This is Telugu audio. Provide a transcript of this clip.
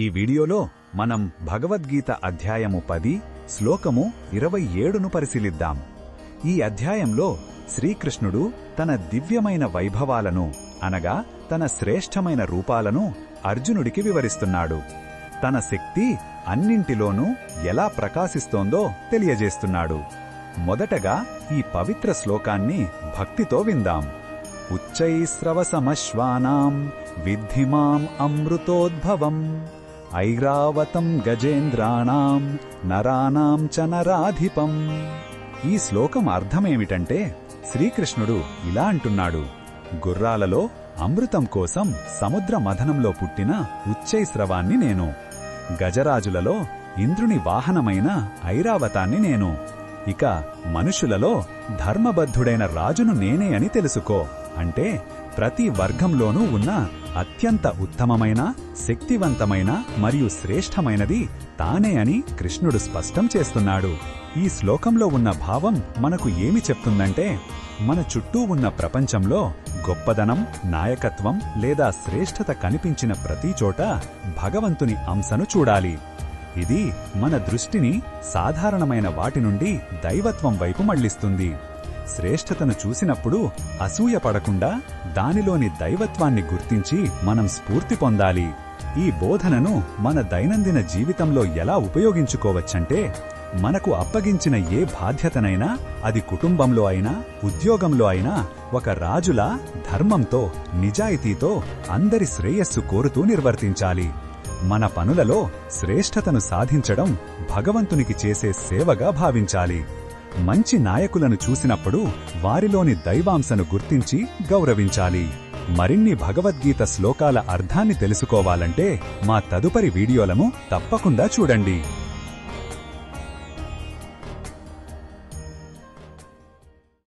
ఈ వీడియోలో మనం భగవద్గీత అధ్యాయము 10 శ్లోకము 27ను పరిశీలిద్దాం. ఈ అధ్యాయంలో శ్రీకృష్ణుడు తన దివ్యమైన వైభవాలను అనగా తన శ్రేష్టమైన రూపాలను అర్జునుడికి వివరిస్తున్నాడు. తన శక్తి అన్నింటిలోనూ ఎలా ప్రకాశిస్తోందో తెలియజేస్తున్నాడు. మొదటగా ఈ పవిత్ర శ్లోకాన్ని భక్తితో విందాం. ఉచ్చైస్రవసమశ్వానాం విద్ధిమాం అమృతోద్భవం ఐరావతం గజేంద్రాణాం నరాణాం చ నరాధిపం. ఈ శ్లోకం అర్థమేమిటంటే శ్రీకృష్ణుడు ఇలా అంటున్నాడు, గుర్రాలలో అమృతం కోసం సముద్ర మథనంలో పుట్టిన ఉచ్చైస్రవాన్ని నేను, గజరాజులలో ఇంద్రుని వాహనమైన ఐరావతాన్ని నేను, ఇక మనుషులలో ధర్మబద్ధుడైన రాజును నేనే అని తెలుసుకో. అంటే ప్రతి వర్గంలోనూ ఉన్న అత్యంత ఉత్తమమైన, శక్తివంతమైన మరియు శ్రేష్టమైనది తానే అని కృష్ణుడు స్పష్టం చేస్తున్నాడు. ఈ శ్లోకంలో ఉన్న భావం మనకు ఏమి చెప్తుందంటే, మన చుట్టూ ఉన్న ప్రపంచంలో గొప్పదనం, నాయకత్వం లేదా శ్రేష్టత కనిపించిన ప్రతి చోట భగవంతుని అంశను చూడాలి. ఇది మన దృష్టిని సాధారణమైన వాటి నుండి దైవత్వం వైపు మళ్లిస్తుంది. శ్రేష్టతను చూసినప్పుడు అసూయపడకుండా దానిలోని దైవత్వాన్ని గుర్తించి మనం స్ఫూర్తి పొందాలి. ఈ బోధనను మన దైనందిన జీవితంలో ఎలా ఉపయోగించుకోవచ్చంటే, మనకు అప్పగించిన ఏ బాధ్యతనైనా, అది కుటుంబంలో అయినా ఉద్యోగంలో అయినా, ఒక రాజులా ధర్మంతో నిజాయితీతో అందరి శ్రేయస్సు కోరుతూ నిర్వర్తించాలి. మన పనులలో శ్రేష్టతను సాధించడం భగవంతునికి చేసే సేవగా భావించాలి. మంచి నాయకులను చూసినప్పుడు వారిలోని దైవాంశను గుర్తించి గౌరవించాలి. మరిన్ని భగవద్గీత శ్లోకాల అర్థాన్ని తెలుసుకోవాలంటే మా తదుపరి వీడియోలను తప్పకుండా చూడండి.